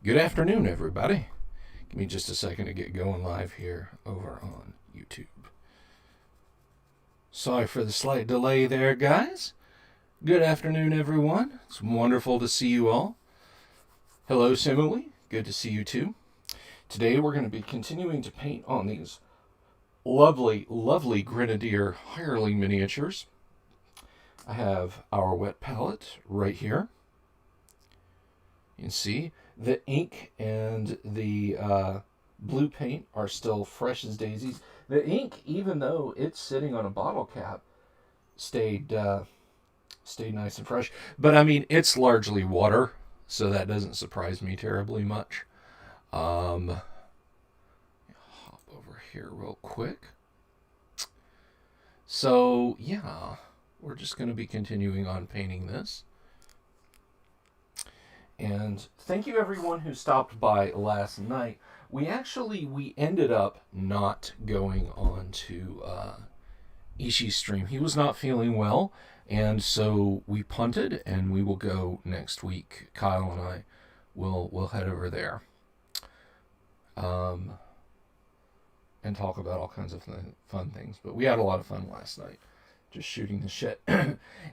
Good afternoon, everybody. Give me just a second to get going live here over on YouTube. Sorry for the slight delay there, guys. Good afternoon, everyone. It's wonderful to see you all. Hello, Simile. Good to see you too. Today we're going to be continuing to paint on these lovely, lovely Grenadier hireling miniatures. I have our wet palette right here. You can see the ink and the blue paint are still fresh as daisies. The ink, even though it's sitting on a bottle cap, stayed nice and fresh. But I mean, it's largely water, so that doesn't surprise me terribly much. Hop over here real quick. So yeah, we're just going to be continuing on painting this. And thank you everyone who stopped by last night. We ended up not going on to Ishii's stream. He was not feeling well, and so we punted, and we will go next week. Kyle and I will head over there, and talk about all kinds of fun things. But we had a lot of fun last night, just shooting the shit.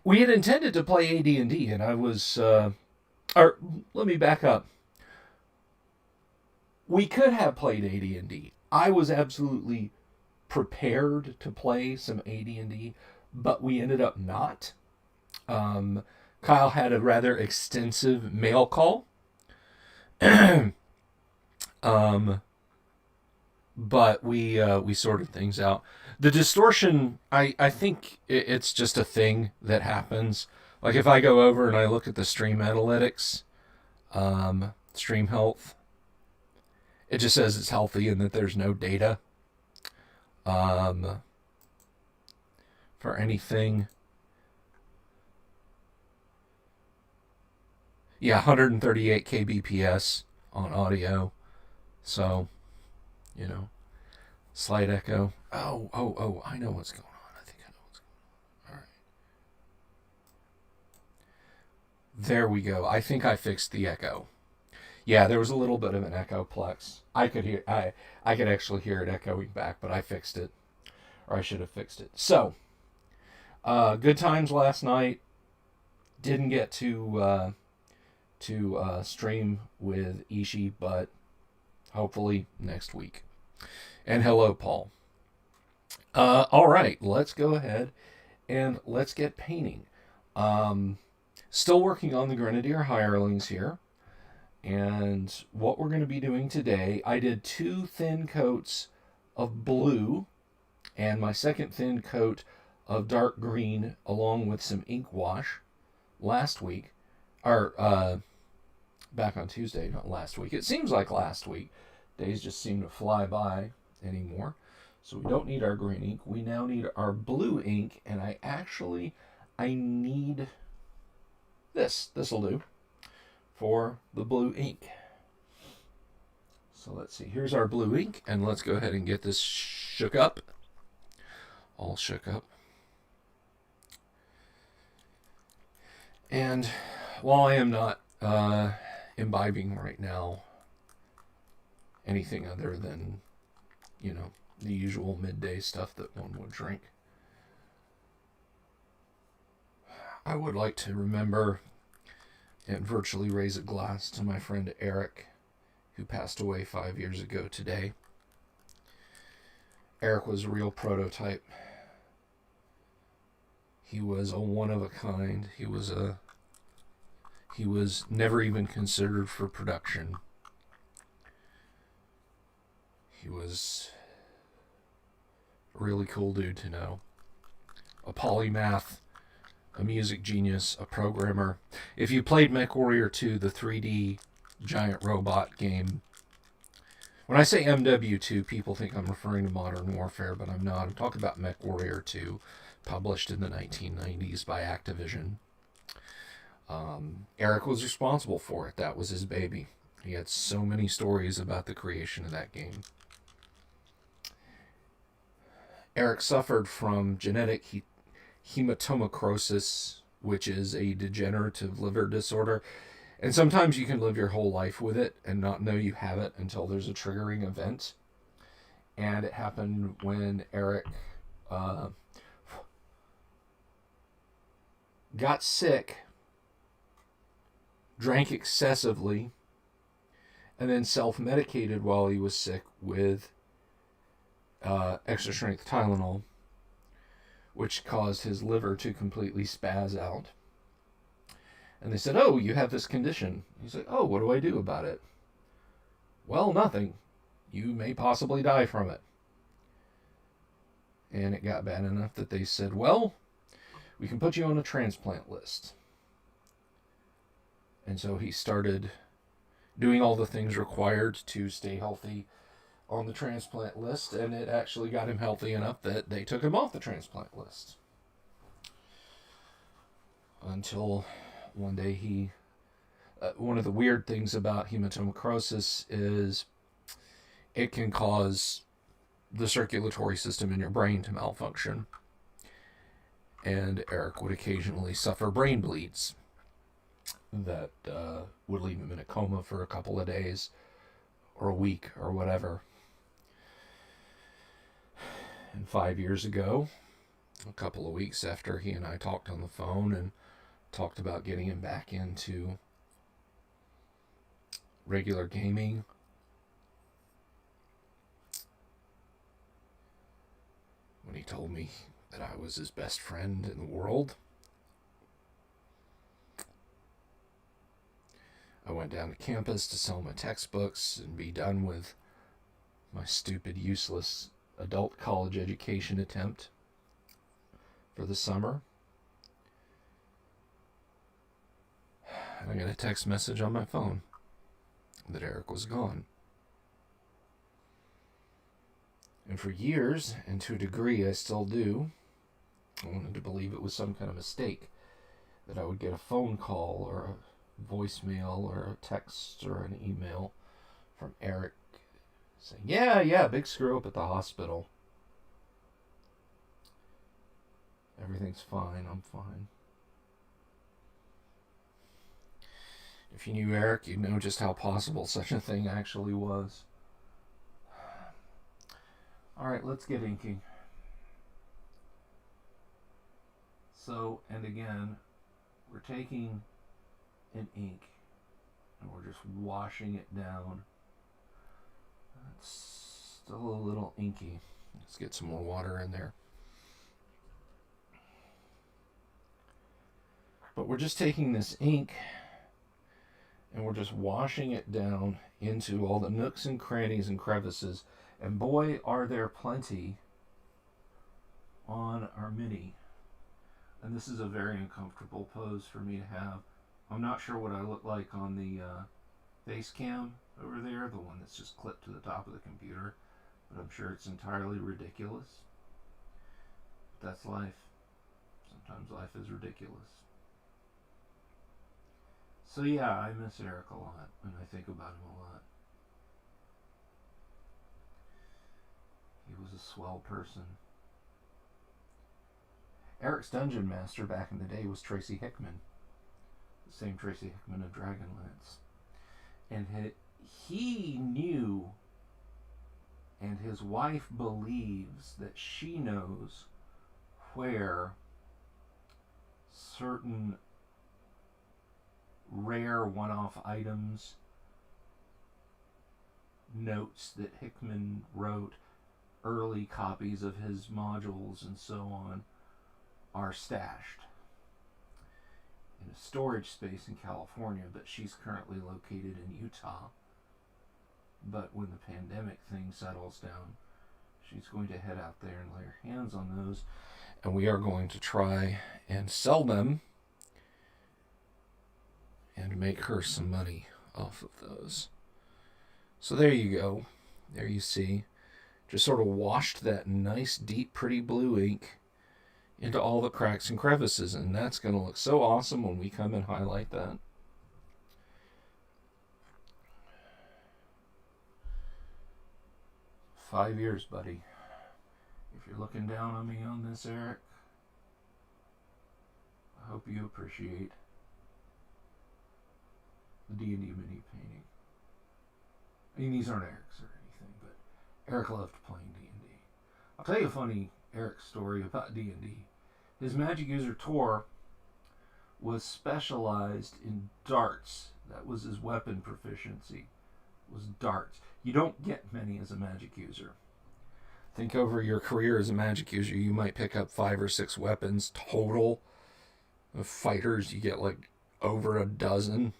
We had intended to play AD&D, and I was. Or let me back up. We could have played AD&D. I was absolutely prepared to play some AD&D, but we ended up not. Kyle had a rather extensive mail call. But we sorted things out. The distortion, I think it's just a thing that happens. Like if I go over and I look at the stream analytics, stream health, it just says it's healthy and that there's no data for anything. Yeah, 138 kbps on audio. So, slight echo. Oh, I know what's going on. There we go. I think I fixed the echo. Yeah, there was a little bit of an echoplex. I could actually hear it echoing back, but I fixed it. Or I should have fixed it. So, good times last night. Didn't get to stream with Ishii, but hopefully next week. And hello, Paul. All right, let's go ahead and let's get painting. Still working on the Grenadier hirelings here. And what we're going to be doing today, I did 2 thin coats of blue and my second thin coat of dark green along with some ink wash last week. Or back on Tuesday, not last week. It seems like last week. Days just seem to fly by anymore. So we don't need our green ink. We now need our blue ink. And I need... This'll do for the blue ink. So let's see. Here's our blue ink, and let's go ahead and get this shook up. All shook up. And while I am not imbibing right now anything other than, the usual midday stuff that one would drink, I would like to remember and virtually raise a glass to my friend Eric, who passed away 5 years ago today. Eric was a real prototype. He was a one of a kind. He was never even considered for production. He was a really cool dude to know. A polymath, a music genius, a programmer. If you played MechWarrior 2, the 3D giant robot game, when I say MW2, people think I'm referring to Modern Warfare, but I'm not. I'm talking about MechWarrior 2, published in the 1990s by Activision. Eric was responsible for it. That was his baby. He had so many stories about the creation of that game. Eric suffered from genetic hematomacrosis, which is a degenerative liver disorder. And sometimes you can live your whole life with it and not know you have it until there's a triggering event. And it happened when Eric got sick, drank excessively, and then self-medicated while he was sick with extra strength Tylenol, which caused his liver to completely spaz out. And they said, "Oh, you have this condition." He's like, "Oh, what do I do about it?" "Well, nothing. You may possibly die from it." And it got bad enough that they said, "Well, we can put you on a transplant list." And so he started doing all the things required to stay healthy on the transplant list, and it actually got him healthy enough that they took him off the transplant list. Until one day he... one of the weird things about hematomacrosis is it can cause the circulatory system in your brain to malfunction. And Eric would occasionally suffer brain bleeds that would leave him in a coma for a couple of days or a week or whatever. And 5 years ago, a couple of weeks after he and I talked on the phone and talked about getting him back into regular gaming, when he told me that I was his best friend in the world, I went down to campus to sell my textbooks and be done with my stupid, useless adult college education attempt for the summer. And I got a text message on my phone that Eric was gone. And for years, and to a degree I still do, I wanted to believe it was some kind of mistake, that I would get a phone call or a voicemail or a text or an email from Eric saying, yeah, big screw up at the hospital. Everything's fine, I'm fine. If you knew Eric, you'd know just how possible such a thing actually was. Alright, let's get inking. So, and again, we're taking an ink and we're just washing it down. It's still a little inky. Let's get some more water in there. But we're just taking this ink and we're just washing it down into all the nooks and crannies and crevices. And boy, are there plenty on our Mini. And this is a very uncomfortable pose for me to have. I'm not sure what I look like on the face cam over there, the one that's just clipped to the top of the computer, but I'm sure it's entirely ridiculous. That's life. Sometimes life is ridiculous. So yeah, I miss Eric a lot, and I think about him a lot. He was a swell person. Eric's dungeon master back in the day was Tracy Hickman. The same Tracy Hickman of Dragonlance. And he knew, and his wife believes that she knows where certain rare one-off items, notes that Hickman wrote, early copies of his modules and so on, are stashed in a storage space in California, but she's currently located in Utah. But when the pandemic thing settles down, she's going to head out there and lay her hands on those, and we are going to try and sell them and make her some money off of those. So there you go. There you see. Just sort of washed that nice, deep, pretty blue ink into all the cracks and crevices, and that's going to look so awesome when we come and highlight that. "5 years, buddy. If you're looking down on me on this, Eric, I hope you appreciate the D&D mini painting. I mean, these aren't Eric's or anything, but Eric loved playing D&D. I'll tell you a funny Eric story about D&D. His magic user Tor was specialized in darts. That was his weapon proficiency, was darts. You don't get many as a magic user. Think over your career as a magic user, you might pick up 5 or 6 weapons total. Of fighters, you get like over a dozen.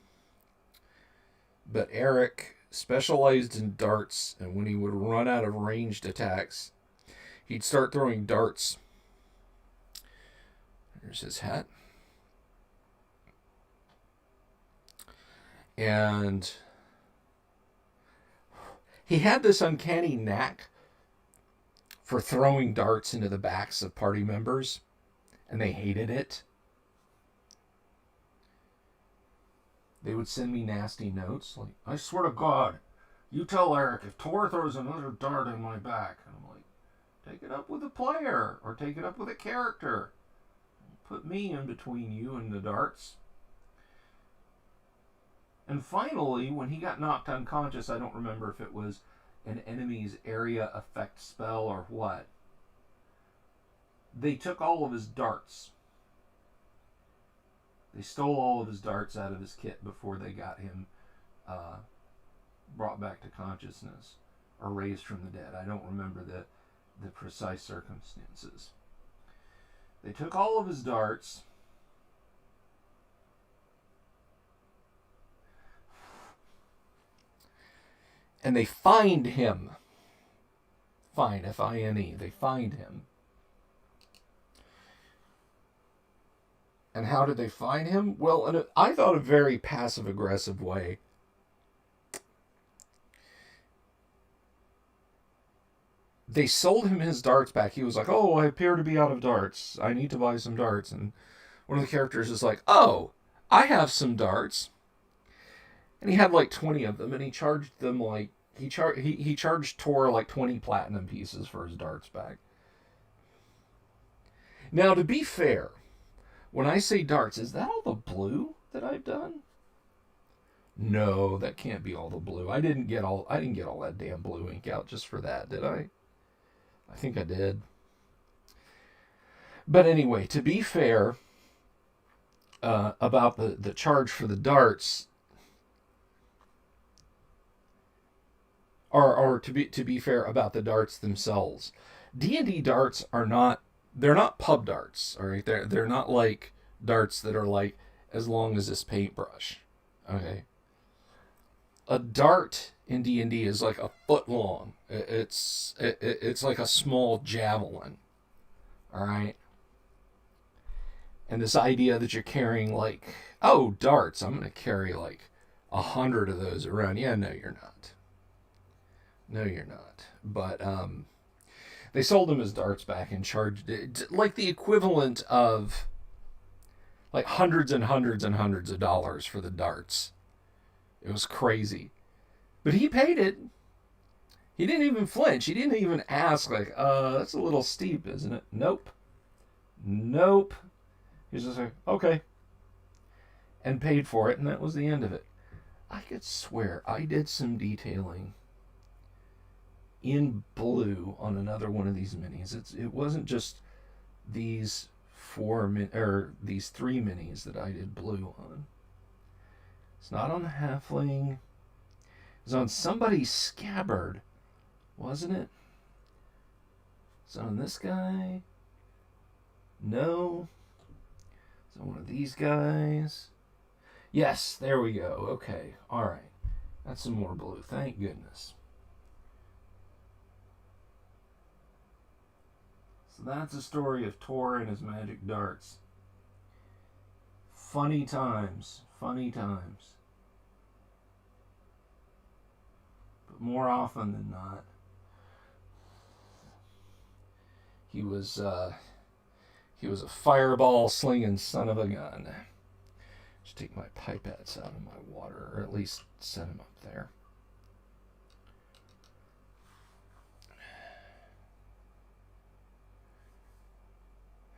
But Eric specialized in darts, and when he would run out of ranged attacks, he'd start throwing darts. There's his hat. And he had this uncanny knack for throwing darts into the backs of party members, and they hated it. They would send me nasty notes like, I swear to God, you tell Eric if Tor throws another dart in my back. And I'm like, take it up with a player or take it up with a character. Put me in between you and the darts. And finally, when he got knocked unconscious, I don't remember if it was an enemy's area effect spell or what, they took all of his darts. They stole all of his darts out of his kit before they got him brought back to consciousness or raised from the dead. I don't remember the precise circumstances. They took all of his darts. And they find him. Find, F-I-N-E. They find him. And how did they find him? Well, I thought a very passive-aggressive way. They sold him his darts back. He was like, oh, I appear to be out of darts. I need to buy some darts. And one of the characters is like, oh, I have some darts. And he had like 20 of them, and he charged them like, he charged Tor like 20 platinum pieces for his darts back. Now, to be fair, when I say darts, is that all the blue that I've done? No, that can't be all the blue. I didn't get all that damn blue ink out just for that, did I? I think I did. But anyway, to be fair, about the charge for the darts, or to be fair about the darts themselves, D&D darts are not, they're not pub darts, all right? They're not like darts that are like as long as this paintbrush, okay? A dart in D&D is like a foot long. It's like a small javelin, all right? And this idea that you're carrying like, oh, darts, I'm going to carry like 100 of those around. Yeah, no, you're not. No, you're not. But they sold him his darts back and charged it like the equivalent of like hundreds and hundreds and hundreds of dollars for the darts. It was crazy. But he paid it. He didn't even flinch. He didn't even ask like, that's a little steep, isn't it? Nope. He's just like, okay. And paid for it, and that was the end of it. I could swear I did some detailing in blue on another one of these minis. It wasn't just these these 3 minis that I did blue on. It's not on the halfling. It was on somebody's scabbard, wasn't it? It's on this guy. No. It's on one of these guys. Yes, there we go. Okay, all right. That's some more blue. Thank goodness. So that's the story of Tor and his magic darts. Funny times. Funny times. But more often than not, he was a fireball slinging son of a gun. Just take my pipettes out of my water, or at least set them up there.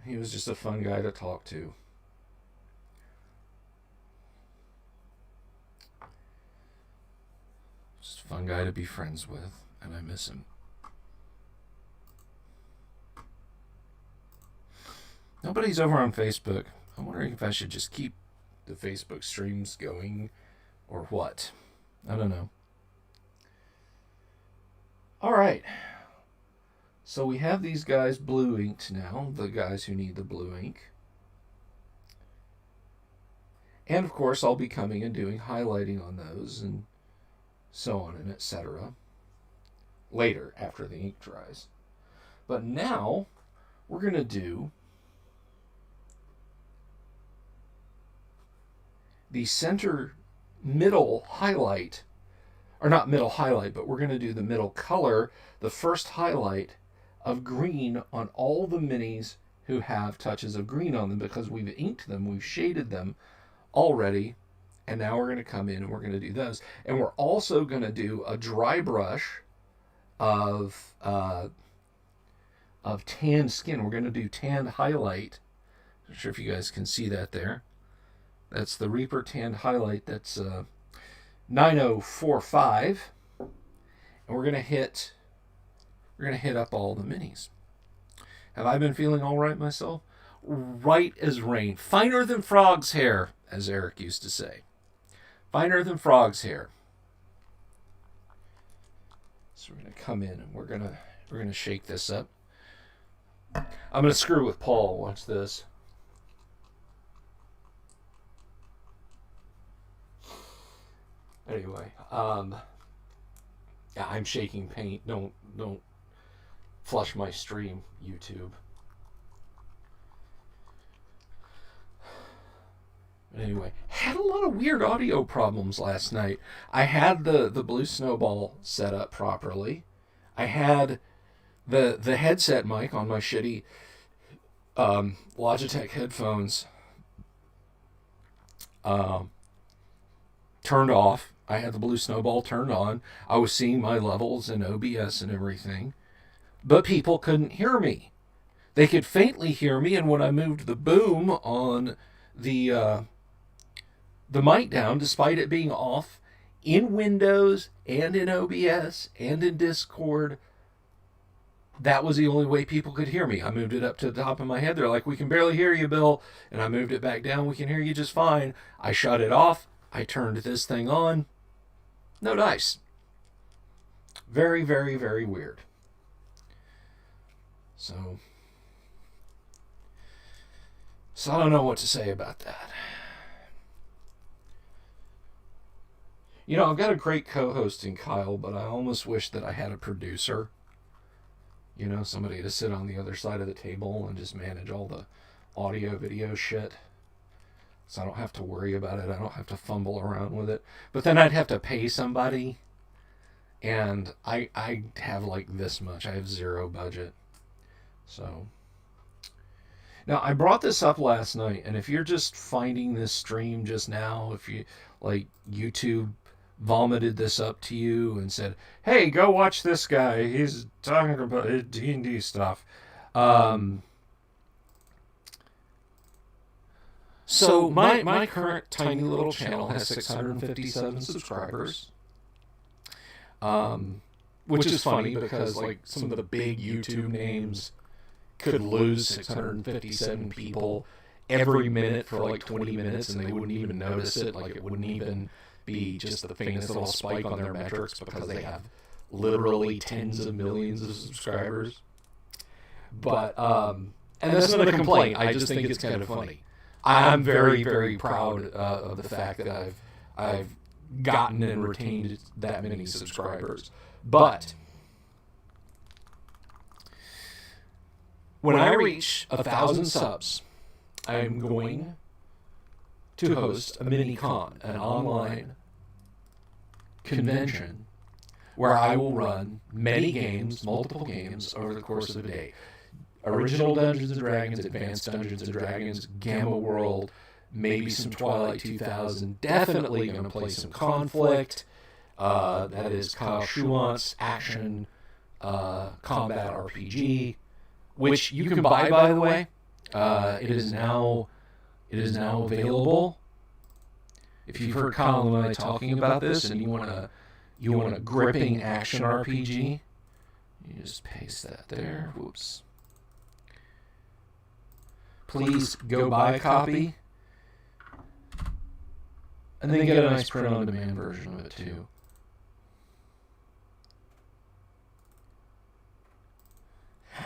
He was just a fun guy to talk to. Fun guy to be friends with, and I miss him. Nobody's over on Facebook. I'm wondering if I should just keep the Facebook streams going or what. I don't know. All right. So we have these guys blue inked now, the guys who need the blue ink. And of course, I'll be coming and doing highlighting on those and so on and etc. later after the ink dries. But now we're going to do the center middle highlight, or not middle highlight, but we're going to do the middle color, the first highlight of green on all the minis who have touches of green on them, because we've inked them, we've shaded them already, and now we're going to come in and we're going to do those. And we're also going to do a dry brush of tanned skin. We're going to do tanned highlight. I'm not sure if you guys can see that there. That's the Reaper tanned highlight. That's 9045, and we're going to hit up all the minis. Have I been feeling all right myself? Right as rain. Finer than frog's hair, as Eric used to say. Finer than frog's hair. So we're going to come in and we're going to shake this up. I'm going to screw with Paul. Watch this. Anyway, yeah, I'm shaking paint. Don't flush my stream, YouTube. Anyway, had a lot of weird audio problems last night. I had the Blue Snowball set up properly. I had the headset mic on my shitty Logitech headphones turned off. I had the Blue Snowball turned on. I was seeing my levels in OBS and everything. But people couldn't hear me. They could faintly hear me, and when I moved the boom on the mic down, despite it being off in Windows and in OBS and in Discord, that was the only way people could hear me. I moved it up to the top of my head. They're like, "We can barely hear you, Bill." And I moved it back down. "We can hear you just fine." I shut it off. I turned this thing on. No dice. Very, very, very weird. So I don't know what to say about that. You know, I've got a great co-host in Kyle, but I almost wish that I had a producer. You know, somebody to sit on the other side of the table and just manage all the audio, video shit. So I don't have to worry about it. I don't have to fumble around with it. But then I'd have to pay somebody. And I have like this much. I have zero budget. So. Now, I brought this up last night. And if you're just finding this stream just now, if you, like, YouTube vomited this up to you and said, "Hey, go watch this guy. He's talking about his D&D stuff." So my current tiny little channel has 657 subscribers, which is funny because like some of the big YouTube names could lose 657 people every minute for like 20 minutes and they wouldn't even notice it. Like it wouldn't even be just the faintest little spike on their metrics because they have literally tens of millions of subscribers. But and that's not a complaint. I just think it's kind of funny. I'm very, very proud of the fact that I've gotten and retained that many subscribers. But when I reach 1,000 subs, I'm going to host a mini-con, an online convention, where I will run many games, multiple games, over the course of a day. Original Dungeons & Dragons, Advanced Dungeons & Dragons, Gamma World, maybe some Twilight 2000. Definitely going to play some Conflict. That is Kyle Schuant's action combat RPG, which you can buy, by the way. It is now available. If you've heard Kyle and I talking about this and you want you want a gripping action RPG, you just paste that there. Whoops. Please go buy a copy. And then get a nice print-on-demand version of it, too.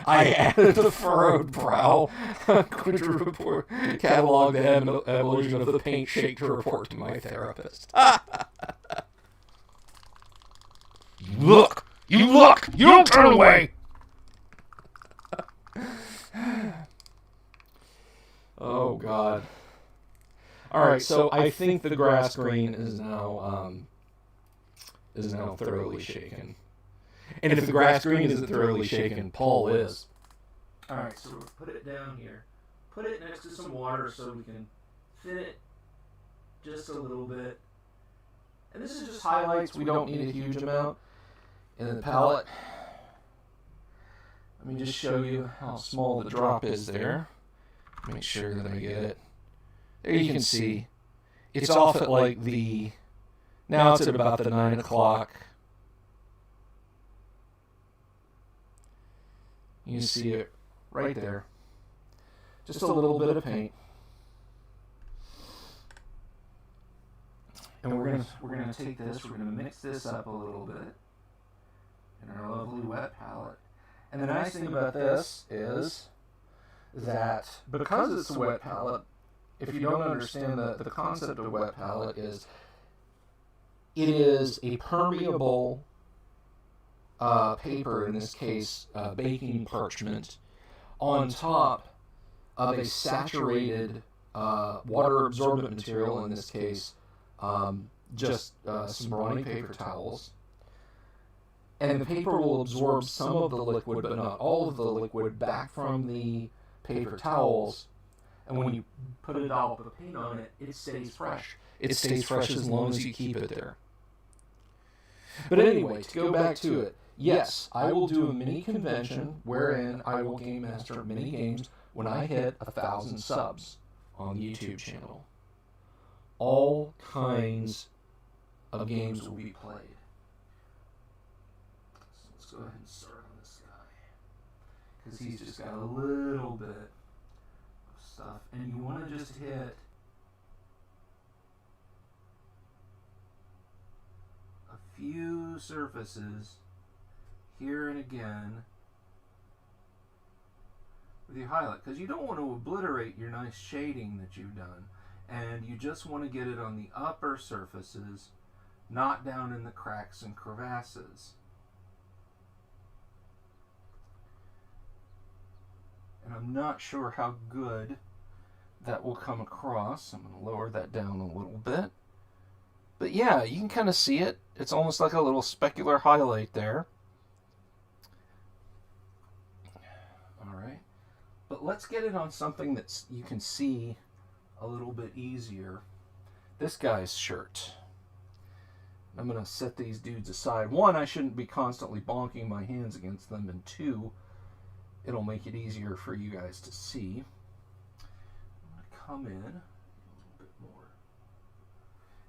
I added the furrowed brow report catalog the evolution of the paint shake to report to my therapist. Look! You look! You don't turn away! Oh, God. Alright, so I think the grass green is now thoroughly shaken. And if the grass green isn't thoroughly shaken, Paul is. Alright, so we'll put it down here. Put it next to some water so we can thin it just a little bit. And this is just highlights. We don't need a huge amount. And the palette. Let me just show you how small the drop is there. Make sure that I get it. There you can see. It's off at like the... Now it's at about the 9 o'clock. You see it right there. Just a little bit of paint. And we're gonna take this, we're gonna mix this up a little bit in our lovely wet palette. And the nice thing about this is that because it's a wet palette, if you don't understand the concept of wet palette is it is a permeable paper, in this case baking parchment, on top of a saturated water absorbent material, in this case just some brawny paper towels. And the paper will absorb some of the liquid, but not all of the liquid, back from the paper towels. And when you put a dollop of paint on it, it stays fresh. It stays fresh as long as you keep it there. But anyway, to go back to it, yes, I will do a mini convention wherein I will game master mini games when I hit 1,000 subs on the YouTube channel. All kinds of games will be played. So let's go ahead and start on this guy, because he's just got a little bit of stuff, and you want to just hit a few surfaces here and again with your highlight, because you don't want to obliterate your nice shading that you've done, and you just want to get it on the upper surfaces, not down in the cracks and crevasses. And I'm not sure how good that will come across. I'm going to lower that down a little bit. But yeah, you can kind of see it. It's almost like a little specular highlight there. Alright. But let's get it on something that you can see a little bit easier. This guy's shirt. I'm going to set these dudes aside. One, I shouldn't be constantly bonking my hands against them. And two, it'll make it easier for you guys to see. I'm going to come in a little bit more.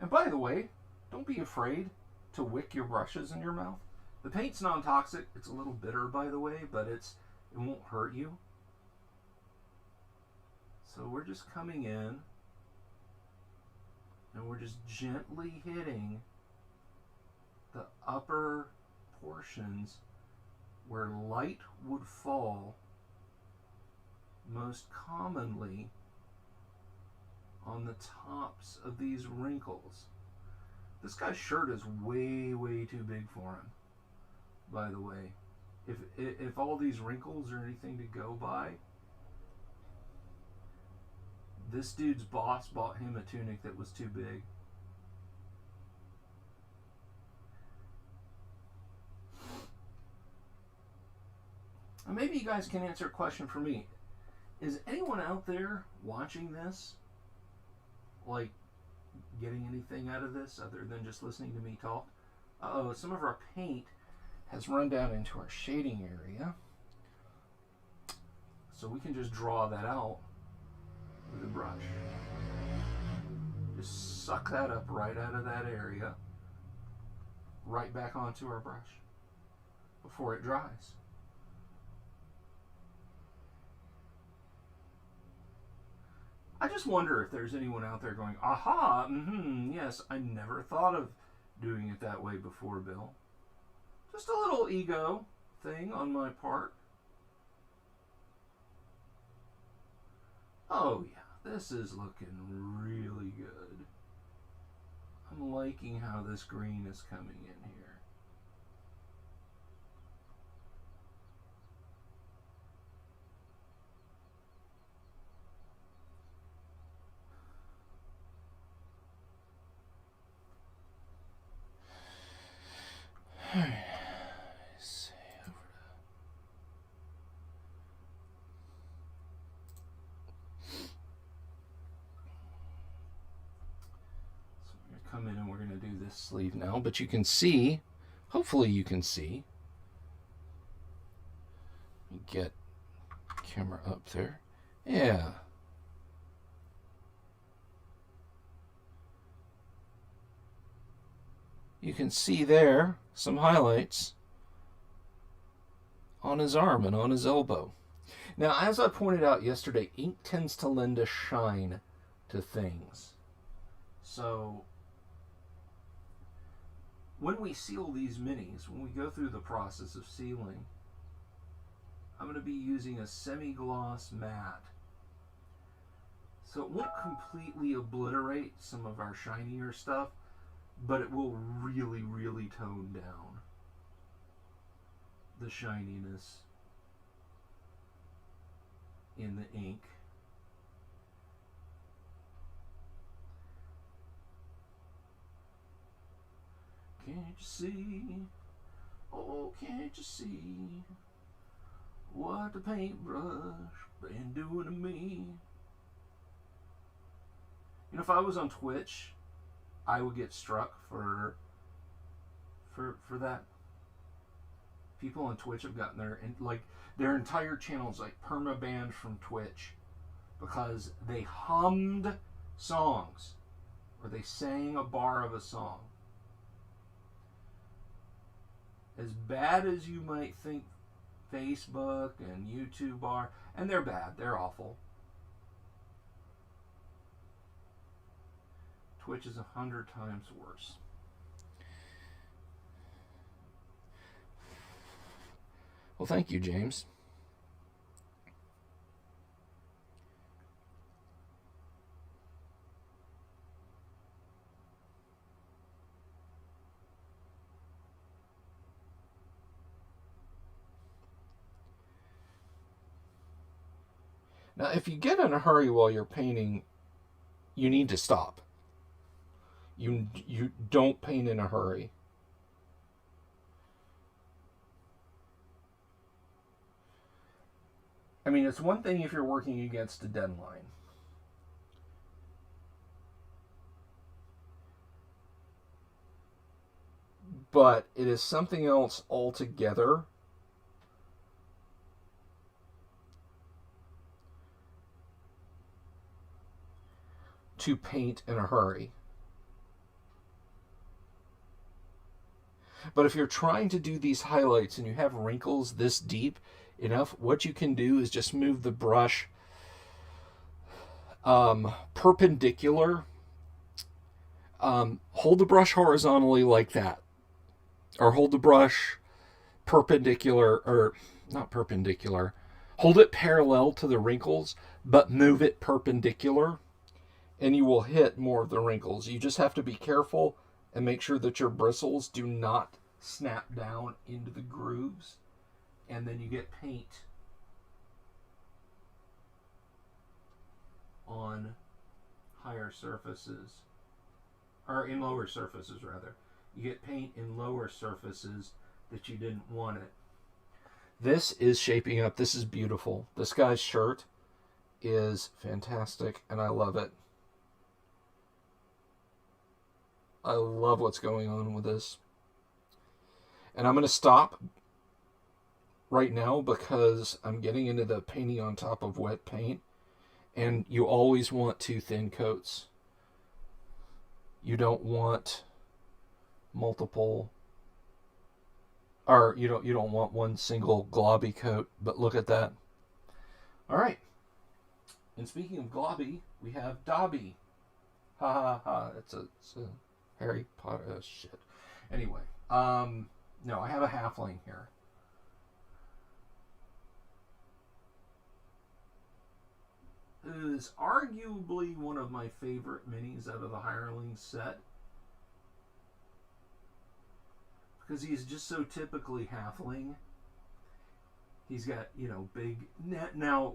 And by the way, don't be afraid to wick your brushes in your mouth. The paint's non-toxic. It's a little bitter, by the way, but it won't hurt you. So we're just coming in, and we're just gently hitting the upper portions where light would fall most commonly on the tops of these wrinkles. This guy's shirt is way, way too big for him, by the way. If all these wrinkles are anything to go by, this dude's boss bought him a tunic that was too big. And maybe you guys can answer a question for me. Is anyone out there watching this, like, getting anything out of this other than just listening to me talk? Uh-oh, some of our paint has run down into our shading area. So we can just draw that out with a brush. Just suck that up right out of that area right back onto our brush before it dries. I just wonder if there's anyone out there going, aha, yes, I never thought of doing it that way before, Bill. Just a little ego thing on my part. Oh yeah, this is looking really good. I'm liking how this green is coming in here. Come in and we're going to do this sleeve now, but you can see, hopefully you can see, get camera up there, yeah, you can see there some highlights on his arm and on his elbow. Now, as I pointed out yesterday, ink tends to lend a shine to things, so when we seal these minis, when we go through the process of sealing, I'm going to be using a semi-gloss matte. So it won't completely obliterate some of our shinier stuff, but it will really, really tone down the shininess in the ink. Can't you see? Oh, can't you see what the paintbrush been doing to me? You know, if I was on Twitch, I would get struck for that. People on Twitch have gotten their entire channels like perma-banned from Twitch because they hummed songs or they sang a bar of a song. As bad as you might think Facebook and YouTube are, and they're bad, they're awful, Twitch is 100 times worse. Well, thank you, James. Now, if you get in a hurry while you're painting, you need to stop. You don't paint in a hurry. I mean, it's one thing if you're working against a deadline. But it is something else altogether to paint in a hurry. But if you're trying to do these highlights and you have wrinkles this deep enough, what you can do is just move the brush perpendicular. Hold the brush horizontally like that. Or hold the brush perpendicular, or not perpendicular. Hold it parallel to the wrinkles, but move it perpendicular, and you will hit more of the wrinkles. You just have to be careful and make sure that your bristles do not snap down into the grooves, and then you get paint on higher surfaces, or in lower surfaces rather. You get paint in lower surfaces that you didn't want it. This is shaping up. This is beautiful. This guy's shirt is fantastic, and I love it. I love what's going on with this. And I'm going to stop right now because I'm getting into the painting on top of wet paint. And you always want 2 thin coats. You don't want multiple Or you don't want one single globby coat, but look at that. All right. And speaking of globby, we have Dobby. Ha ha ha. It's a Harry Potter shit. Anyway, no, I have a halfling here. It is arguably one of my favorite minis out of the hirelings set. Because he's just so typically halfling. He's got, big... Now,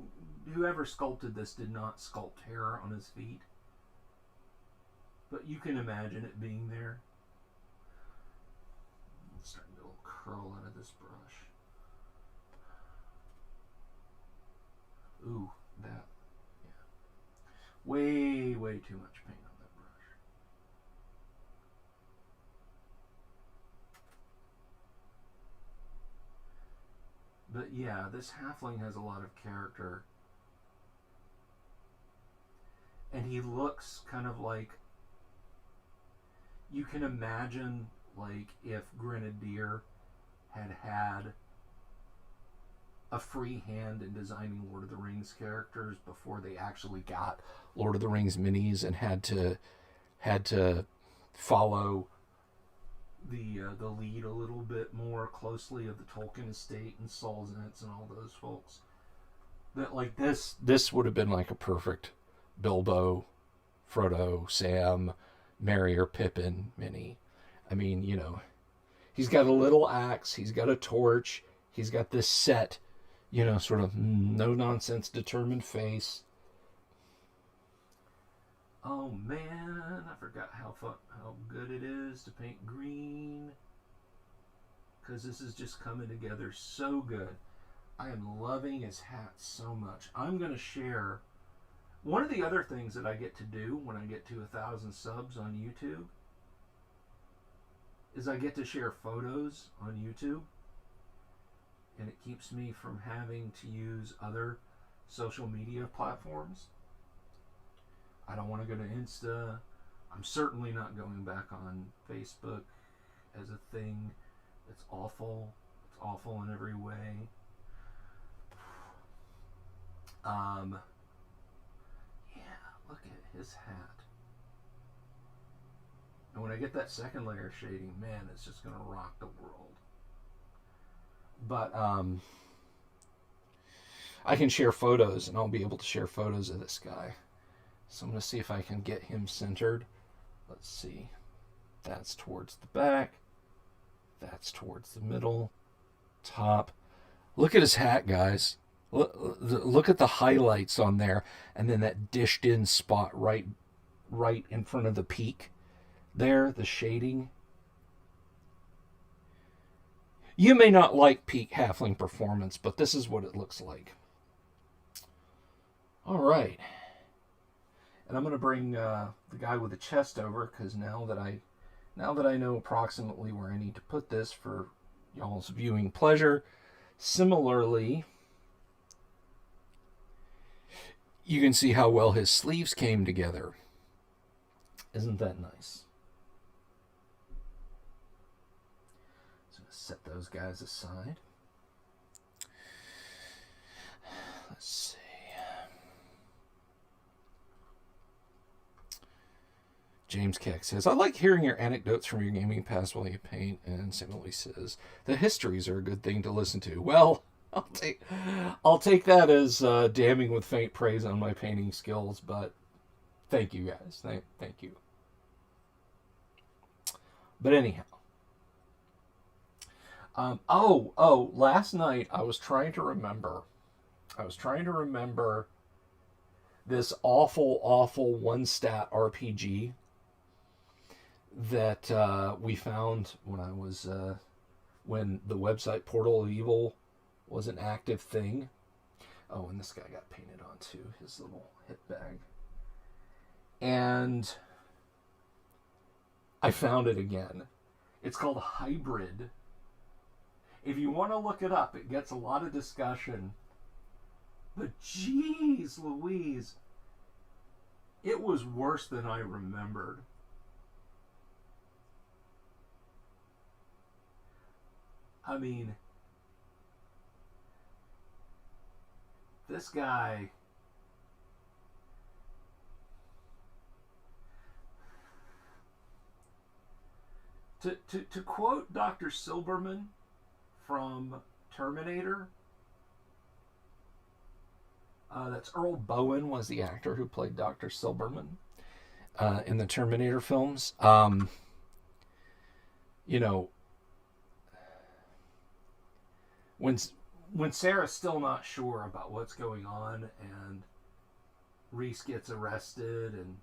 whoever sculpted this did not sculpt hair on his feet. But you can imagine it being there. I'm starting to get a little curl out of this brush. Ooh, that. Yeah. Way, way too much paint on that brush. But yeah, this halfling has a lot of character. And he looks kind of like... You can imagine, like, if Grenadier had a free hand in designing Lord of the Rings characters before they actually got Lord of the Rings minis and had to follow the lead a little bit more closely of the Tolkien estate and Solzhenitsyn and all those folks. That like this would have been like a perfect Bilbo, Frodo, Sam, Merry or Pippin mini. I mean, he's got a little axe, he's got a torch, he's got this set, sort of no nonsense determined face. Oh man, I forgot how good it is to paint green. Because this is just coming together so good. I am loving his hat so much. I'm going to share... One of the other things that I get to do when I get to 1,000 subs on YouTube is I get to share photos on YouTube. And it keeps me from having to use other social media platforms. I don't want to go to Insta. I'm certainly not going back on Facebook as a thing. It's awful. It's awful in every way. Yeah, look at his hat. And when I get that second layer of shading, man, it's just going to rock the world. But I can share photos, and I'll be able to share photos of this guy. So I'm going to see if I can get him centered. Let's see. That's towards the back. That's towards the middle. Top. Look at his hat, guys. Look at the highlights on there. And then that dished in spot right in front of the peak. There, the shading. You may not like peak halfling performance, but this is what it looks like. All right. And I'm going to bring the guy with the chest over, because now that I know approximately where I need to put this for y'all's viewing pleasure, similarly, you can see how well his sleeves came together. Isn't that nice? So I'm going to set those guys aside. Let's see. James Keck says, I like hearing your anecdotes from your gaming past while you paint. And Samuel says, the histories are a good thing to listen to. Well, I'll take that as damning with faint praise on my painting skills, but thank you guys. Thank you. But anyhow. Last night I was trying to remember this awful one-stat RPG that we found when the website Portal of Evil was an active thing. Oh, and this guy got painted on too, his little hip bag. And I found it again. It's called Hybrid. If you want to look it up, it gets a lot of discussion. But geez Louise, it was worse than I remembered. I mean, this guy. To quote Dr. Silberman from Terminator, that's Earl Bowen was the actor who played Dr. Silberman in the Terminator films. You know, when Sarah's still not sure about what's going on, and Reese gets arrested, and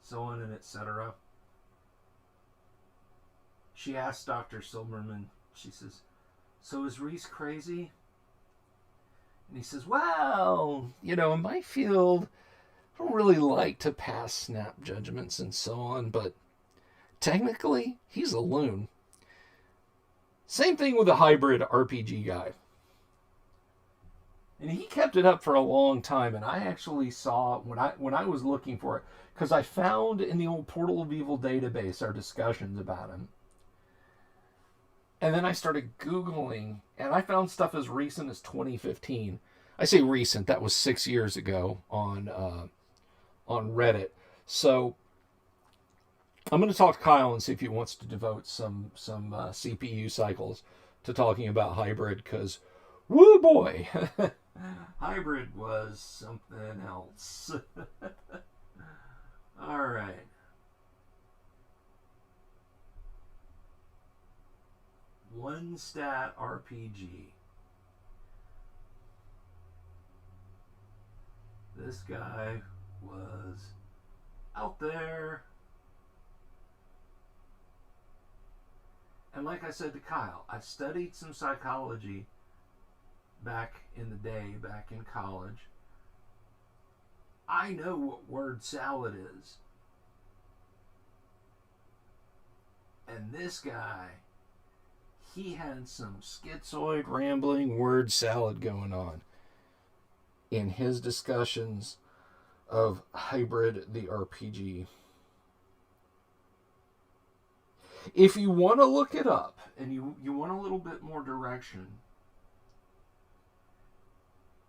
so on and etc. She asks Dr. Silberman, she says, "So is Reese crazy?" And he says, "Well, in my field, I don't really like to pass snap judgments and so on, but technically, he's a loon." Same thing with a hybrid RPG guy. And he kept it up for a long time, and I actually saw, when I was looking for it, because I found in the old Portal of Evil database our discussions about him. And then I started Googling, and I found stuff as recent as 2015. I say recent, that was 6 years ago on Reddit. So I'm going to talk to Kyle and see if he wants to devote some CPU cycles to talking about hybrid, because, woo boy, hybrid was something else. All right. One stat RPG. This guy was out there. And like I said to Kyle, I studied some psychology back in the day, back in college. I know what word salad is. And this guy, he had some schizoid, rambling word salad going on in his discussions of Hybrid the RPG. If you want to look it up and you want a little bit more direction,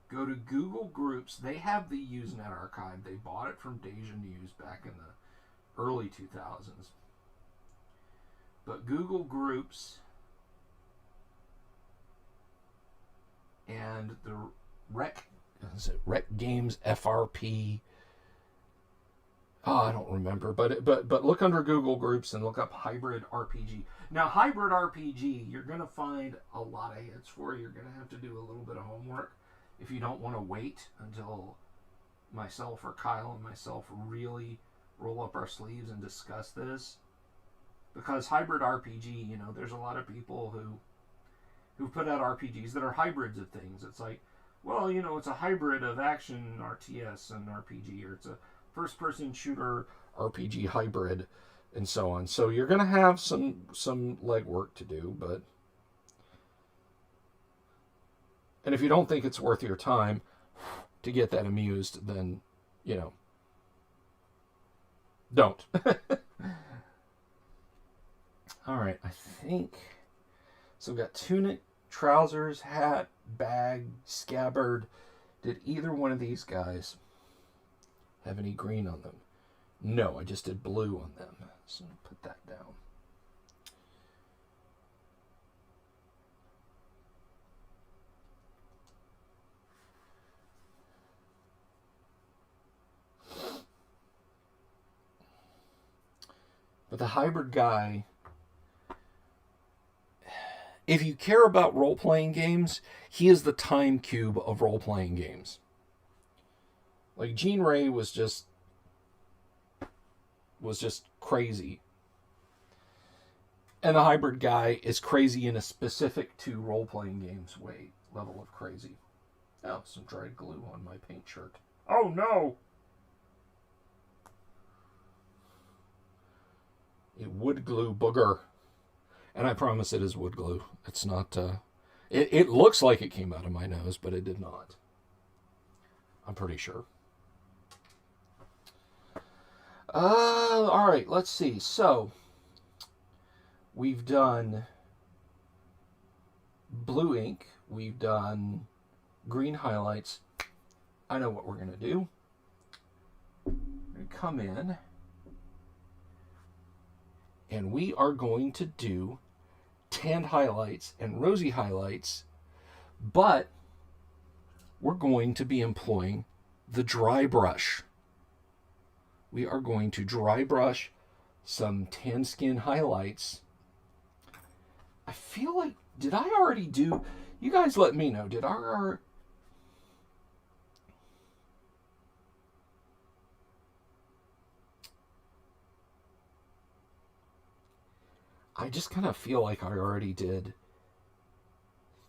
go to Google Groups. They have the Usenet archive. They bought it from Deja News back in the early 2000s. But Google Groups and the Rec Games FRP. Oh, I don't remember, but look under Google Groups and look up Hybrid RPG. Now, Hybrid RPG, you're going to find a lot of hits for. You're going to have to do a little bit of homework if you don't want to wait until myself or Kyle and myself really roll up our sleeves and discuss this. Because Hybrid RPG, there's a lot of people who put out RPGs that are hybrids of things. It's like, well, it's a hybrid of action RTS and RPG, or it's a first-person shooter RPG hybrid, and so on. So you're going to have some legwork to do, and if you don't think it's worth your time to get that amused, then, don't. All right, I think... So we've got tunic, trousers, hat, bag, scabbard. Did either one of these guys have any green on them? No, I just did blue on them. So put that down. But the hybrid guy, if you care about role-playing games, he is the time cube of role-playing games. Like, Jean Ray was just crazy. And the hybrid guy is crazy in a specific to role-playing games level of crazy. Oh, some dried glue on my paint shirt. Oh, no! A wood glue booger. And I promise it is wood glue. It's not... It looks like it came out of my nose, but it did not. I'm pretty sure. All right, let's see. So, we've done blue ink. We've done green highlights. I know what we're going to do. We're going to come in and we are going to do tanned highlights and rosy highlights, but we're going to be employing the dry brush. We are going to dry brush some tan skin highlights. I feel like, did I already do, you guys let me know, did our I just kind of feel like I already did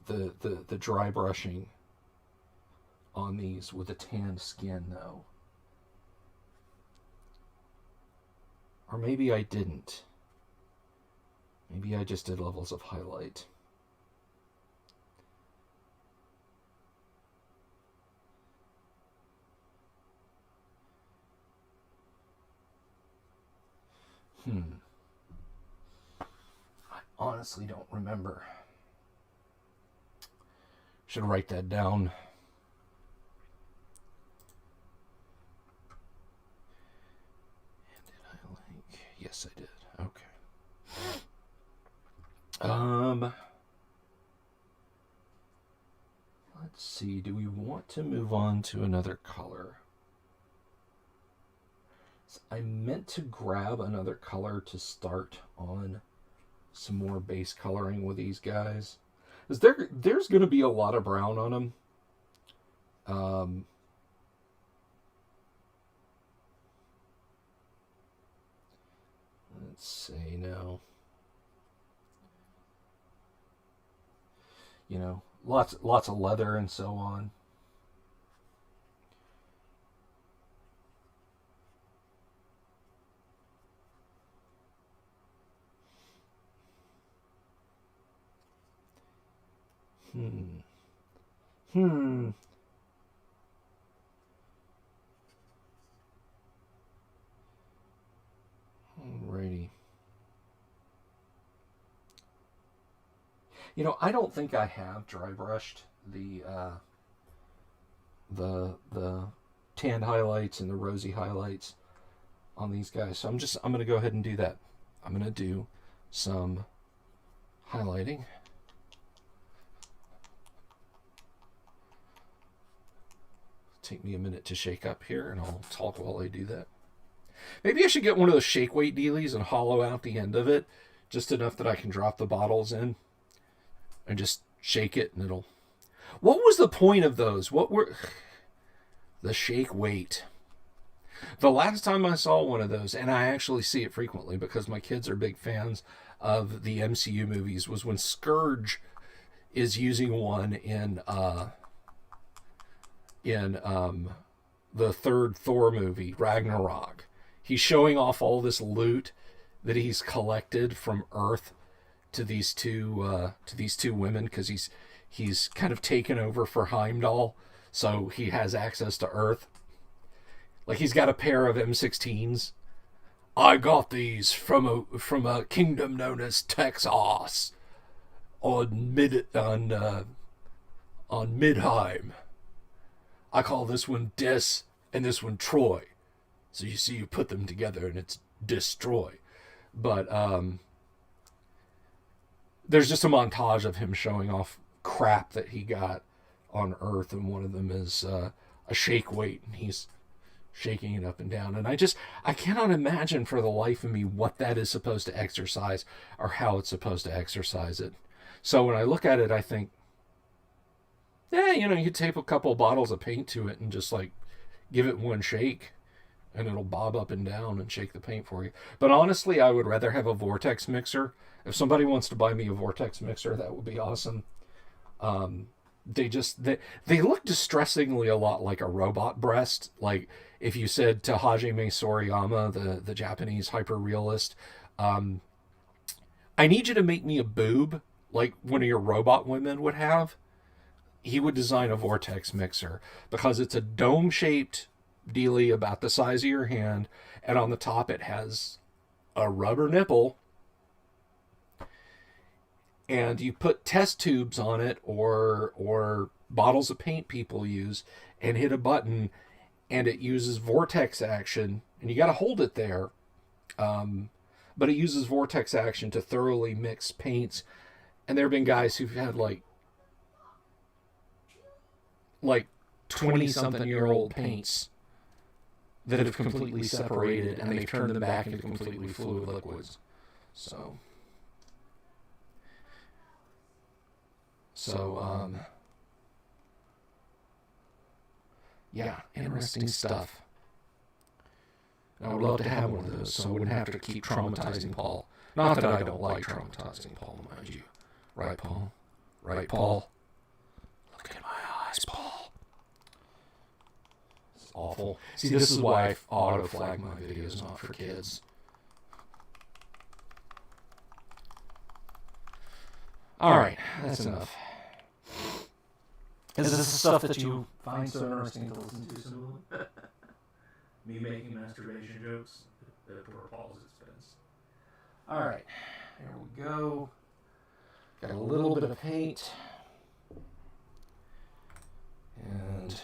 the dry brushing on these with the tanned skin though. Or maybe I didn't. Maybe I just did levels of highlight. I honestly don't remember. Should write that down. Yes, I did. Okay. Let's see. Do we want to move on to another color? So I meant to grab another color to start on some more base coloring with these guys. There's going to be a lot of brown on them. Let's see now. You know, lots of leather and so on. Alrighty. You know, I don't think I have dry brushed the tanned highlights and the rosy highlights on these guys. So I'm going to go ahead and do that. I'm going to do some highlighting. Take me a minute to shake up here, and I'll talk while I do that. Maybe I should get one of those shake weight dealies and hollow out the end of it, just enough that I can drop the bottles in and just shake it, and it'll... What was the point of those? What were... The shake weight. The last time I saw one of those, and I actually see it frequently because my kids are big fans of the MCU movies, was when Scourge is using one in the third Thor movie, Ragnarok. He's showing off all this loot that he's collected from Earth to these two women, because he's kind of taken over for Heimdall, so he has access to Earth. Like, he's got a pair of M16s. I got these from a kingdom known as Texas on Midheim. I call this one Des and this one Troy. So you see, you put them together and it's destroy. But there's just a montage of him showing off crap that he got on Earth, and one of them is a shake weight, and he's shaking it up and down. And I cannot imagine for the life of me what that is supposed to exercise or how it's supposed to exercise it. So when I look at it, I think, yeah, you know, you could tape a couple of bottles of paint to it and just like give it one shake, and it'll bob up and down and shake the paint for you. But honestly, I would rather have a vortex mixer. If somebody wants to buy me a vortex mixer, that would be awesome. They look distressingly a lot like a robot breast. Like if you said to Hajime Soriyama, the Japanese hyper realist, I need you to make me a boob like one of your robot women would have. He would design a vortex mixer, because it's a dome-shaped dealie about the size of your hand, and on the top it has a rubber nipple, and you put test tubes on it or bottles of paint people use and hit a button, and it uses vortex action, and you got to hold it there. But it uses vortex action to thoroughly mix paints. And there have been guys who've had like 20-something-year-old paints that have completely separated, and they've turned them back into completely fluid liquids. So yeah, interesting stuff. I would love to have one of those, so I wouldn't have to keep traumatizing Paul. Not that I don't like traumatizing Paul, mind you. Right, Paul? Right, Paul? Look in my eyes, Paul. It's awful. See, this is why I auto-flag my videos, not for kids. Alright, that's enough. Is this the stuff that you find so interesting to listen to, Simone? Me making masturbation jokes at poor Paul's expense. Alright, there we go. Got a little bit of paint. And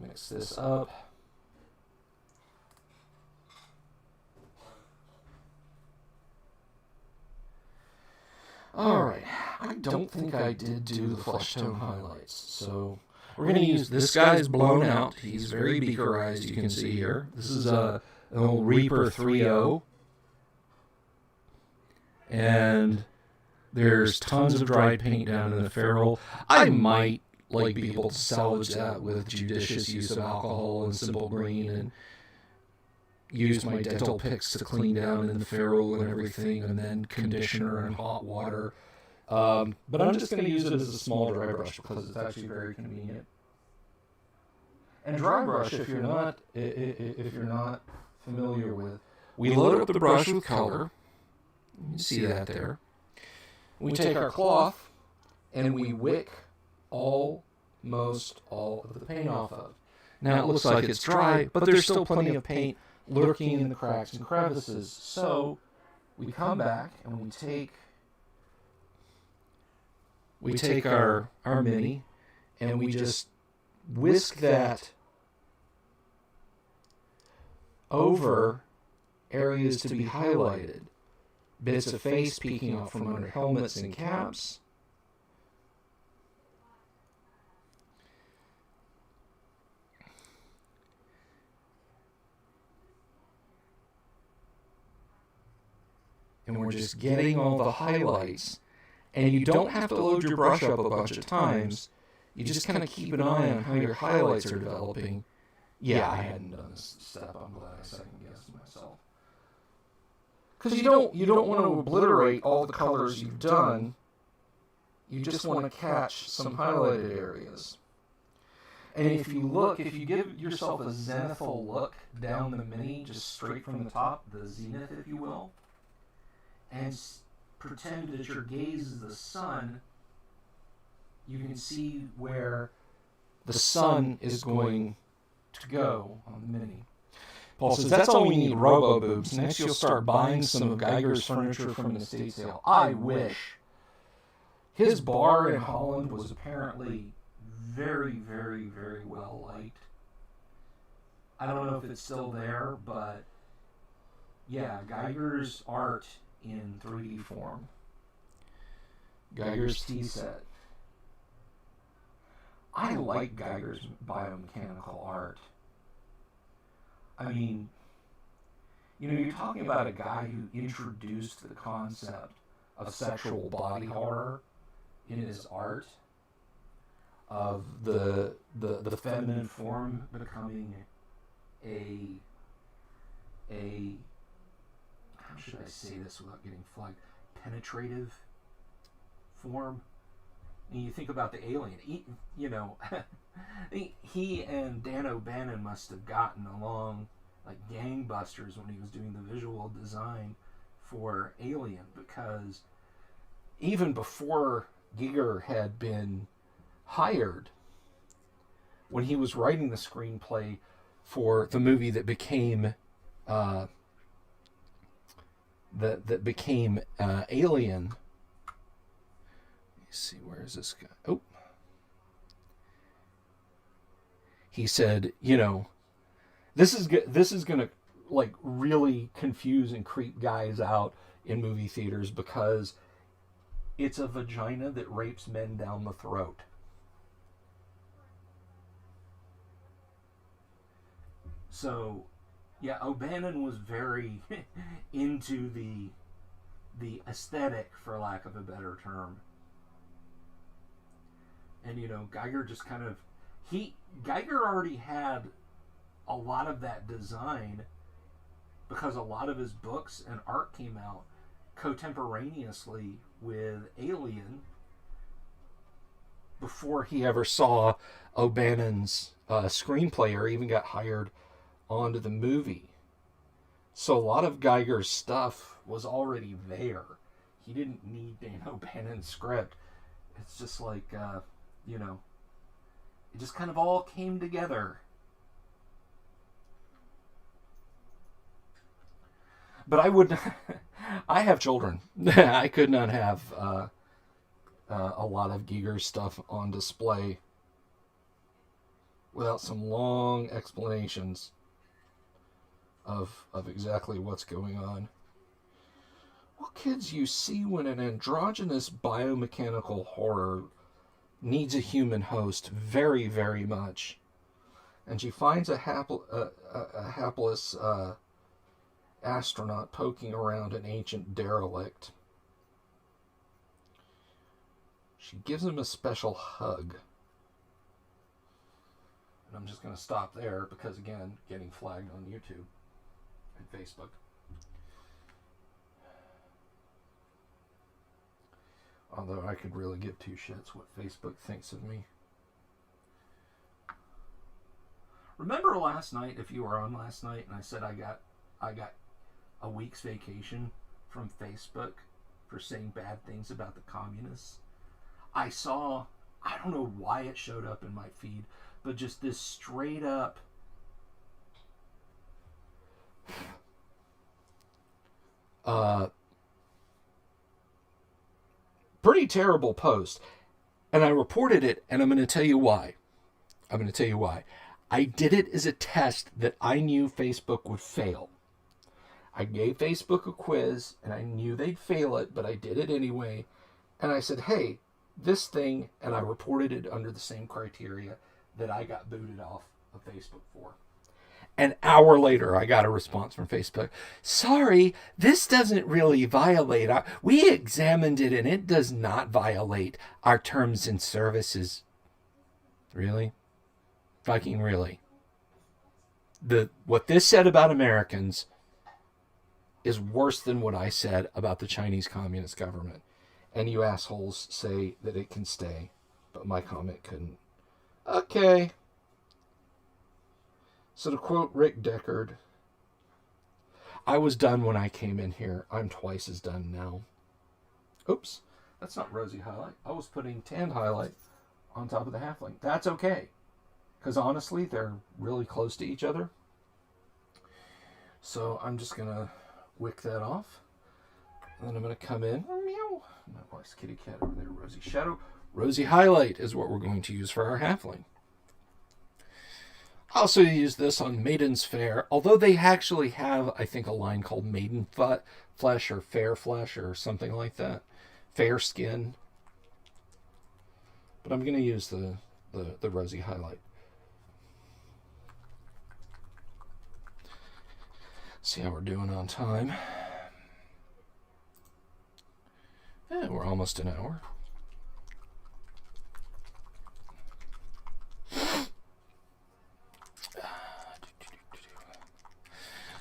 mix this up. Alright, I don't think I did do the flesh tone highlights, so we're going to use, this guy's blown out. He's very beakerized, you can see here. This is an old Reaper 3.0. And there's tons of dried paint down in the ferrule. I might be able to salvage that with judicious use of alcohol and simple green, and use my dental picks to clean down in the ferrule and everything, and then conditioner and hot water. But I'm just going to use it as a small dry brush because it's actually very convenient. And dry brush, if you're not familiar with, we load up the brush with color. You see that there. We take our cloth and we wick almost all of the paint off of. Now it looks like it's dry, but there's still plenty of paint lurking in the cracks and crevices. So we come back and we take our mini and we just whisk that over areas to be highlighted. Bits of face peeking out from under helmets and caps. And we're just getting all the highlights. And you don't have to load your brush up a bunch of times. You just kind of keep an eye on how your highlights are developing. Yeah, I hadn't done this step. I'm glad I second-guessed myself. Because you don't want to obliterate all the colors you've done. You just want to catch some highlighted areas. And if you give yourself a zenithal look down the mini, just straight from the top, the zenith, if you will, and pretend that your gaze is the sun, you can see where the sun is going to go on the mini. Paul says, that's all we need, robo-boobs. Next you'll start buying some of Geiger's furniture from an estate sale. I wish. His bar in Holland was apparently very, very, very well liked. I don't know if it's still there, but yeah, Geiger's art in 3D form. Geiger's tea set. I like Geiger's biomechanical art. I mean, you're talking about a guy who introduced the concept of sexual body horror in his art, of the feminine form becoming a how should I say this without getting flagged? Penetrative form. And you think about the alien, he and Dan O'Bannon must have gotten along like gangbusters when he was doing the visual design for Alien, because even before Giger had been hired, when he was writing the screenplay for the movie that became that became Alien. Let me see, where is this guy? Oh, he said, this is gonna like really confuse and creep guys out in movie theaters because it's a vagina that rapes men down the throat. So, yeah, O'Bannon was very into the aesthetic, for lack of a better term. And Geiger just kind of Geiger already had a lot of that design because a lot of his books and art came out contemporaneously with Alien before he ever saw O'Bannon's screenplay or even got hired onto the movie. So a lot of Geiger's stuff was already there. He didn't need Dan O'Bannon's script. It's just like, it just kind of all came together. But I would not, I have children. I could not have a lot of Giger's stuff on display without some long explanations of exactly what's going on. Well, kids, you see when an androgynous biomechanical horror needs a human host very, very much, and she finds a hapless astronaut poking around an ancient derelict. She gives him a special hug. And I'm just going to stop there because, again, getting flagged on YouTube and Facebook. Although I could really give two shits what Facebook thinks of me. Remember last night, if you were on last night, and I said I got a week's vacation from Facebook for saying bad things about the communists? I saw, I don't know why it showed up in my feed, but just this straight up pretty terrible post. And I reported it, and I'm going to tell you why. I did it as a test that I knew Facebook would fail. I gave Facebook a quiz, and I knew they'd fail it, but I did it anyway. And I said, hey, this thing, and I reported it under the same criteria that I got booted off of Facebook for. An hour later, I got a response from Facebook. Sorry, this doesn't really violate our... We examined it, and it does not violate our terms and services. Really? Fucking really. What this said about Americans is worse than what I said about the Chinese Communist government. And you assholes say that it can stay, but my comment couldn't. Okay. So to quote Rick Deckard, I was done when I came in here. I'm twice as done now. Oops, that's not rosy highlight. I was putting tanned highlight on top of the halfling. That's okay, because honestly, they're really close to each other. So I'm just going to wick that off. And then I'm going to come in. Meow. My wife's kitty cat over there, Rosy Shadow. Rosy highlight is what we're going to use for our halfling. I also use this on Maiden's Fair, although they actually have, I think, a line called Maiden Flesh or Fair Flesh or something like that. Fair Skin. But I'm going to use the Rosy highlight. See how we're doing on time. Yeah, we're almost an hour.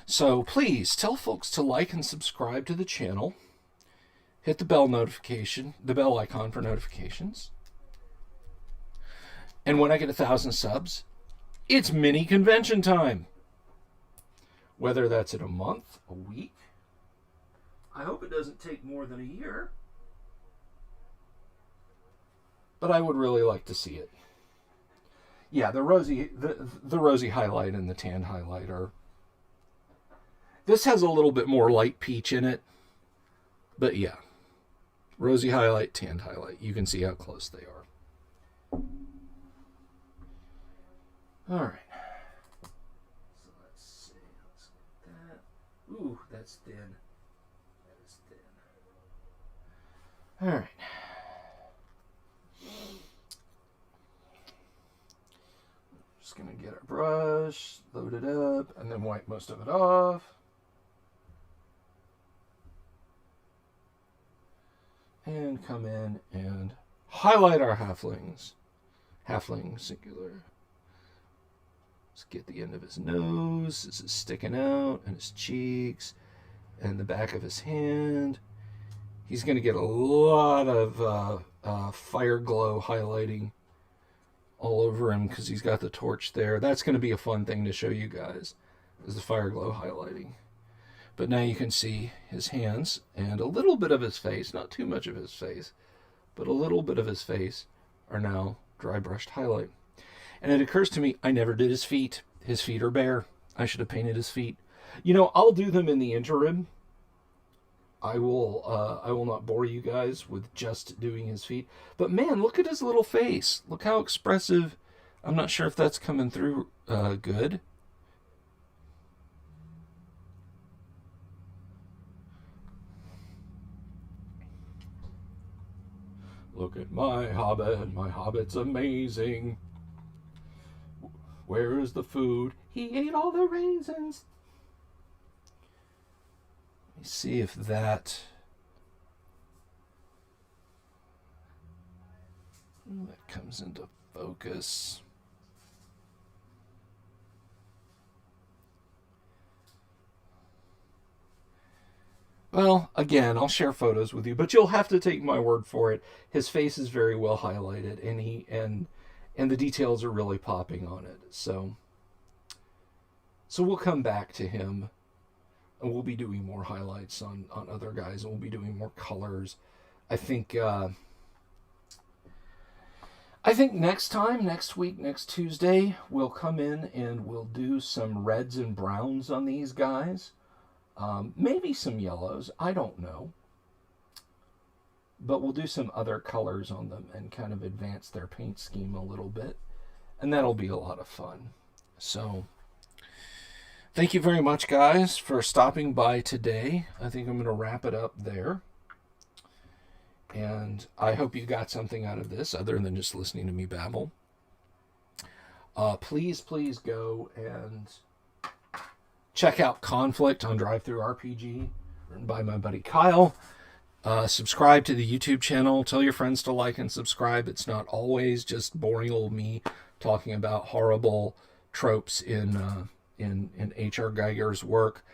So please tell folks to like and subscribe to the channel. Hit the bell icon for notifications. And when I get 1,000 subs, it's mini convention time. Whether that's in a month, a week. I hope it doesn't take more than a year. But I would really like to see it. Yeah, the rosy highlight and the tan highlight are... This has a little bit more light peach in it. But yeah, rosy highlight, tanned highlight. You can see how close they are. All right. So let's see. Let's get that. Ooh, that's thin. That is thin. All right. Just going to get our brush, load it up, and then wipe most of it off. And come in and highlight our halflings. Halfling singular. Let's get the end of his nose. This is sticking out, and his cheeks, and the back of his hand. He's going to get a lot of fire glow highlighting all over him because he's got the torch there. That's going to be a fun thing to show you guys, is the fire glow highlighting. But now you can see his hands and a little bit of his face, not too much of his face, but a little bit of his face are now dry brushed highlight. And it occurs to me, I never did his feet. His feet are bare. I should have painted his feet. You know, I'll do them in the interim. I will not bore you guys with just doing his feet. But man, look at his little face. Look how expressive. I'm not sure if that's coming through good. Look at my hobbit. My hobbit's amazing. Where is the food? He ate all the raisins. Let me see if that comes into focus. Well, again, I'll share photos with you, but you'll have to take my word for it. His face is very well highlighted, and the details are really popping on it. So we'll come back to him, and we'll be doing more highlights on other guys, and we'll be doing more colors. I think next week, next Tuesday, we'll come in and we'll do some reds and browns on these guys. Maybe some yellows, I don't know. But we'll do some other colors on them and kind of advance their paint scheme a little bit. And that'll be a lot of fun. So, thank you very much, guys, for stopping by today. I think I'm going to wrap it up there. And I hope you got something out of this other than just listening to me babble. Please go and check out Conflict on DriveThruRPG, written by my buddy Kyle. Subscribe to the YouTube channel. Tell your friends to like and subscribe. It's not always just boring old me talking about horrible tropes in H.R. Geiger's work.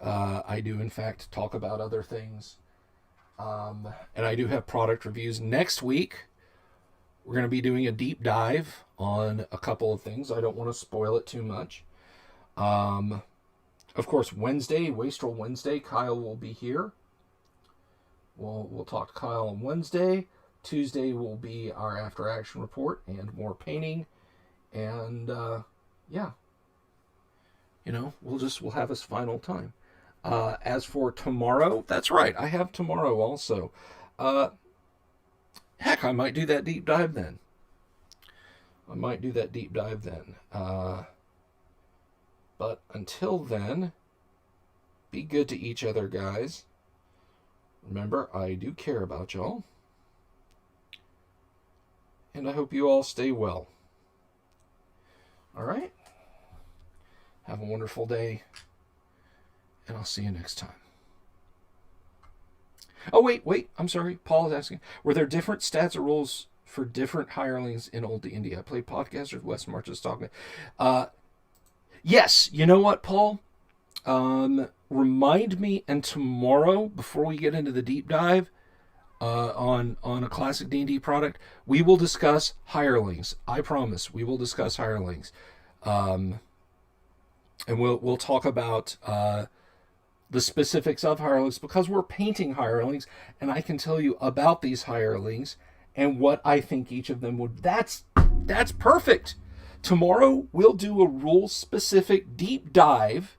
I do, in fact, talk about other things. And I do have product reviews. Next week, we're going to be doing a deep dive on a couple of things. I don't want to spoil it too much. Of course, Wednesday, Wastrel Wednesday, Kyle will be here. We'll talk to Kyle on Wednesday. Tuesday will be our after action report and more painting. And yeah, we'll have his final time. As for tomorrow, that's right, I have tomorrow also. Heck, I might do that deep dive then. But until then, be good to each other, guys. Remember, I do care about y'all. And I hope you all stay well. All right? Have a wonderful day. And I'll see you next time. Oh, wait. I'm sorry. Paul is asking, were there different stats or rules for different hirelings in Old D&D? I played Podcasters, West Marches, talking. Yes. You know what, Paul? Remind me, and tomorrow, before we get into the deep dive on a classic D&D product, we will discuss hirelings. I promise, we will discuss hirelings. And we'll talk about the specifics of hirelings, because we're painting hirelings, and I can tell you about these hirelings and what I think each of them would. That's perfect. Tomorrow we'll do a rule specific deep dive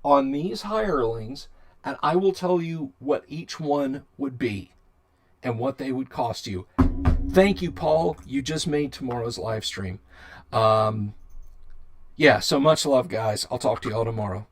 on these hirelings and I will tell you what each one would be and what they would cost you. Thank you, Paul. You just made tomorrow's live stream. Yeah, so much love, guys. I'll talk to you all tomorrow.